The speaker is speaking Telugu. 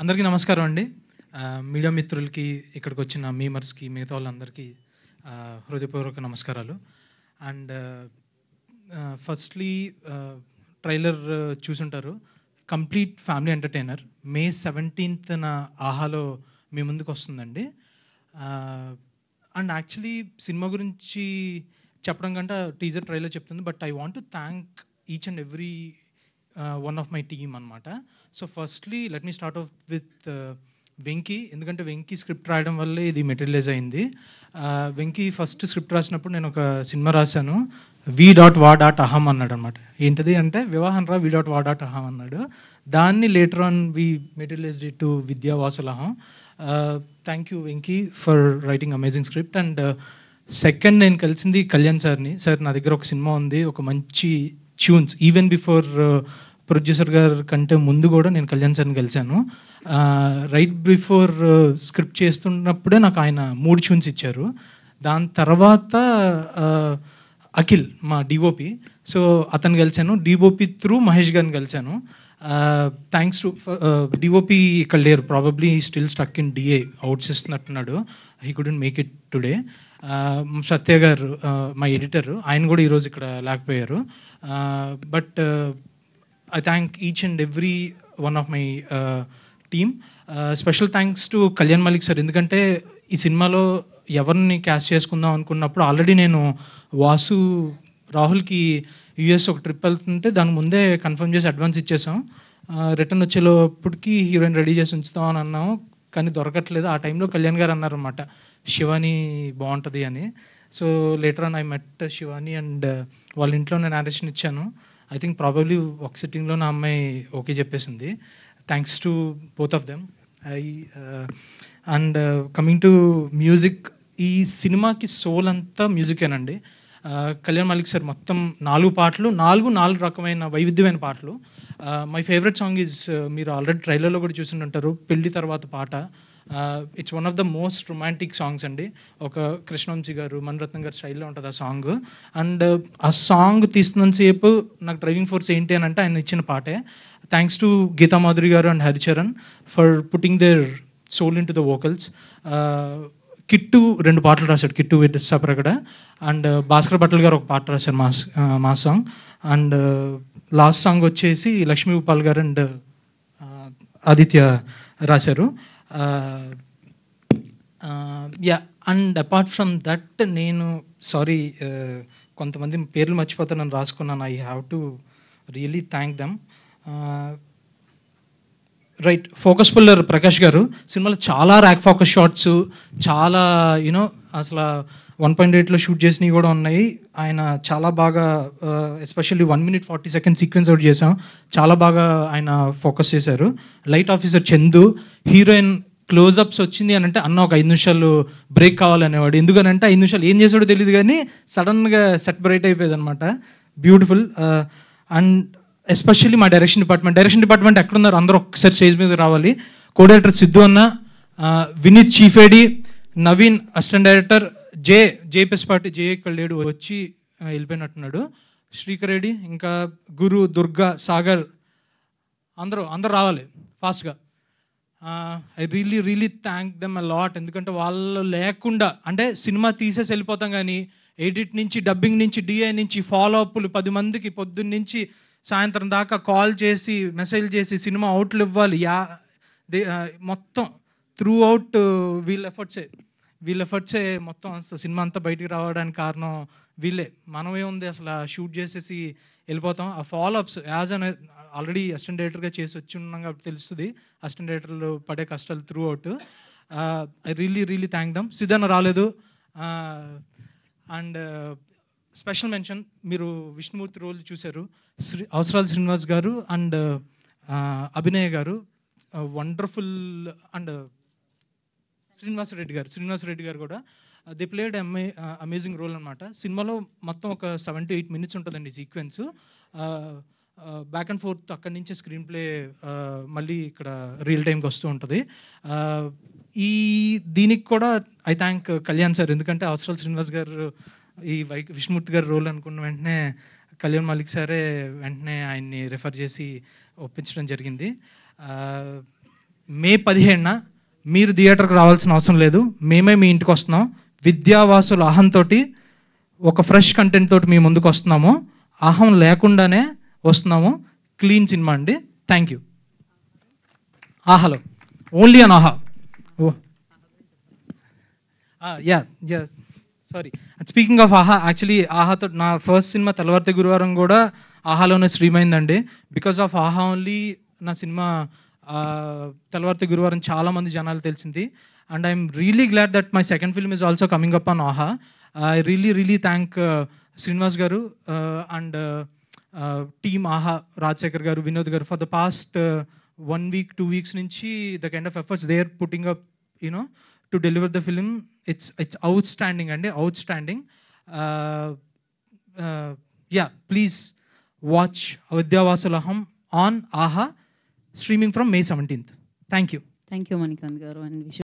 అందరికీ నమస్కారం అండి. మీడియా మిత్రులకి, ఇక్కడికి వచ్చిన మీమర్స్‌కి, మిగతా వాళ్ళందరికీ హృదయపూర్వక నమస్కారాలు. అండ్ ఫస్ట్‌లీ ట్రైలర్ చూసుంటారు. Complete family entertainer. మే 17న ఆహాలో మీ ముందుకు వస్తుందండి. అండ్ యాక్చువల్లీ సినిమా గురించి చెప్పడం కంటే టీజర్ ట్రైలర్ చెప్తుంది. But I want to thank each and every one of my team అనమాట. So firstly let me start off with Venky. ఎందుకంటే వెంకీ స్క్రిప్ట్ రాయడం వల్లే ఇది మెటీరియలైజ్ అయింది. వెంకీ ఫస్ట్ స్క్రిప్ట్ రాసినప్పుడు నేను ఒక సినిమా రాశాను, వి.వా.అహం అన్నాడు అనమాట. ఏంటిది అంటే వివాహం రా వి.వా.అహం అన్నాడు. దాన్ని later on we materialized it to Vidya Vasula Aham. Thank you Venky for writing amazing script. And second నేను కలిసింది కళ్యాణ్ సార్ని. సార్ నా దగ్గర ఒక సినిమా ఉంది, ఒక మంచి ట్యూన్స్, ఈవెన్ బిఫోర్ ప్రొడ్యూసర్ గారి కంటే ముందు కూడా నేను కళ్యాణ్ సార్ని కలిశాను. రైట్ బిఫోర్ స్క్రిప్ట్ చేస్తున్నప్పుడే నాకు ఆయన 3 ట్యూన్స్ ఇచ్చారు. దాని తర్వాత అఖిల్ మా డిఓపి, సో అతను కలిశాను. డిఓపి త్రూ మహేష్ గారిని కలిశాను. థ్యాంక్స్ టు డిఓపి ఇక్కడ లేరు, probably still stuck in DA, outs ఇస్తున్నట్టున్నాడు. He couldn't make it today. Satya గారు మా ఎడిటర్, ఆయన కూడా ఈరోజు ఇక్కడ లేకపోయారు. But I thank each and every one of my team. Special thanks to Kalyan Malik sir. ఎందుకంటే ఈ సినిమాలో ఎవరిని క్యాస్ట్ చేసుకుందాం అనుకున్నప్పుడు ఆల్రెడీ నేను వాసు రాహుల్కి యూఎస్ ఒక ట్రిప్ వెళ్తుంటే దాని ముందే కన్ఫర్మ్ చేసి అడ్వాన్స్ ఇచ్చేసాం. రిటర్న్ వచ్చేలోప్పటికి హీరోయిన్ రెడీ చేసి ఉంచుతాం అని అన్నాము, కానీ దొరకట్లేదు. ఆ టైంలో కళ్యాణ్ గారు అన్నారన్నమాట, శివాని బాగుంటుంది అని. So later on I met Shivani and వాళ్ళ ఇంట్లో నేను నారేషన్ ఇచ్చాను. ఐ థింక్ ప్రాబబ్లీ ఒక సిట్టింగ్లో నా అమ్మాయి ఓకే చెప్పేసింది. Thanks to both of them. And coming to music, ఈ సినిమాకి సోల్ అంతా మ్యూజికేనండి. కళ్యాణ్ మలిక్ సార్ మొత్తం 4 పాటలు, 4 రకమైన వైవిధ్యమైన పాటలు. మై ఫేవరెట్ సాంగ్ ఈజ్, మీరు ఆల్రెడీ ట్రైలర్లో కూడా చూసి ఉంటారు, పెళ్లి తర్వాత పాట. It's one of the most romantic songs అండి. ఒక కృష్ణవంశీ గారు, మణిరత్నం గారు స్టైల్లో ఉంటుంది ఆ సాంగ్. అండ్ ఆ సాంగ్ తీస్తున్నంతసేపు నాకు డ్రైవింగ్ ఫోర్స్ ఏంటి అని అంటే ఆయన ఇచ్చిన పాటే. Thanks to Geetha Madhuri garu and Haricharan for putting their soul into the vocals. Kittu 2 పాటలు రాశాడు, కిట్టు విత్ సపరగడ. అండ్ భాస్కర్ భట్టల్ గారు ఒక పాట రాశారు, మా సాంగ్. అండ్ లాస్ట్ సాంగ్ వచ్చేసి లక్ష్మీ ఉపాల్ గారు అండ్ ఆదిత్య రాశారు. Yeah, and apart from that నేను సారీ, కొంతమంది పేర్లు మర్చిపోతానని రాసుకున్నాను. I have to really thank them. Right, focus puller Prakash గారు. సినిమాలో చాలా ర్యాక్ ఫోకస్ షాట్స్, చాలా యూనో అసలు 1.8లో షూట్ చేసినవి కూడా ఉన్నాయి. ఆయన చాలా బాగా, especially 1 minute 40 seconds sequence out చేసాం, చాలా బాగా ఆయన ఫోకస్ చేశారు. Light officer Chandu, heroine close-ups వచ్చింది అని అంటే అన్న ఒక 5 నిమిషాలు బ్రేక్ కావాలనేవాడు. ఎందుకనంటే 5 నిమిషాలు ఏం చేసాడో తెలియదు, కానీ సడన్గా సెట్ బ్రైట్ అయిపోయేది అనమాట. బ్యూటిఫుల్. అండ్ ఎస్పెషల్లీ మా డైరెక్షన్ డిపార్ట్మెంట్ ఎక్కడున్నారు అందరూ ఒక్కసారి స్టేజ్ మీద రావాలి. కో డైరెక్టర్ సిద్ధు అన్న, Vineeth chief AD, Naveen assistant director, Jay పెస్పాటి, జే ఇక్కడ లేడు, వచ్చి వెళ్ళిపోయినట్టున్నాడు, శ్రీకర్ రెడ్డి, ఇంకా గురు, దుర్గా, సాగర్, అందరూ రావాలి ఫాస్ట్గా. I really thank them a lot. ఎందుకంటే వాళ్ళు లేకుండా, అంటే సినిమా తీసేసి వెళ్ళిపోతాం, కానీ ఎడిట్ నుంచి, డబ్బింగ్ నుంచి, డిఐ నుంచి, ఫాలో అప్లు 10 మందికి పొద్దున్న నుంచి సాయంత్రం దాకా కాల్ చేసి, మెసేజ్ చేసి, సినిమా అవుట్లు ఇవ్వాలి. మొత్తం త్రూ అవుట్ వీళ్ళ ఎఫర్ట్సే మొత్తం సినిమా అంతా బయటికి రావడానికి కారణం వీళ్ళే. మనమే ఉంది అసలు షూట్ చేసేసి వెళ్ళిపోతాం. ఆ follow ups as an already assistant డైరెక్టర్గా చేసి వచ్చి ఉన్నాం కాబట్టి తెలుస్తుంది అసిస్టెంట్ డైరెక్టర్లు పడే కష్టాలు throughout. I really thank them. సిద్ధన్న రాలేదు. అండ్ స్పెషల్ మెన్షన్, మీరు విష్ణుమూర్తి రోల్ చూశారు, అవసరాల శ్రీనివాస్ గారు అండ్ అభినయ్ గారు వండర్ఫుల్. అండ్ శ్రీనివాస్ రెడ్డి గారు కూడా దే ప్లేడ్ అమేజింగ్ రోల్ అనమాట. సినిమాలో మొత్తం ఒక 7 to 8 minutes ఉంటుందండి సీక్వెన్స్. బ్యాక్ అండ్ ఫోర్త్ అక్కడి నుంచే స్క్రీన్ ప్లే మళ్ళీ ఇక్కడ రియల్ టైంకి వస్తూ ఉంటుంది. దీనికి కూడా ఐ థ్యాంక్ కళ్యాణ్ సార్. ఎందుకంటే అవసరాల శ్రీనివాస్ గారు ఈ విష్ణుమూర్తి గారి రోల్ అనుకున్న వెంటనే కళ్యాణ్ మలిక్ సారే వెంటనే ఆయన్ని రిఫర్ చేసి ఒప్పించడం జరిగింది. మే 17న మీరు థియేటర్కి రావాల్సిన అవసరం లేదు, మేమే మీ ఇంటికి వస్తున్నాం. విద్యావాసుల అహంతో ఒక ఫ్రెష్ కంటెంట్ తోటి మీ ముందుకు వస్తున్నాము. అహం లేకుండానే వస్తున్నాము. క్లీన్ సినిమా అండి. Thank you. ఆహాలో ఓన్లీ అన్ ఆహా. ఓ యా సారీ, స్పీకింగ్ ఆఫ్ ఆహా, యాక్చువల్లీ ఆహాతో నా ఫస్ట్ సినిమా తెల్లవారితే గురువారం కూడా ఆహాలోనే స్ట్రీమ్ అయిందండి. బికాస్ ఆఫ్ ఆహా ఓన్లీ నా సినిమా తెల్లవారితే గురువారం చాలామంది జనాలు తెలిసింది. And I'm really glad that my second film is also coming up on ఆహా. ఐ రియలీ థ్యాంక్ శ్రీనివాస్ గారు అండ్ టీమ్ ఆహా, రాజశేఖర్ గారు, వినోద్ గారు for the past 1 week 2 weeks నుంచి the kind of efforts they are putting up to deliver the film. It's outstanding అండి, outstanding. Yeah, please watch Vidya Vasula Aham on Aha, streaming from May 17th. Thank you. Thank you Manikanth గారు. అండ్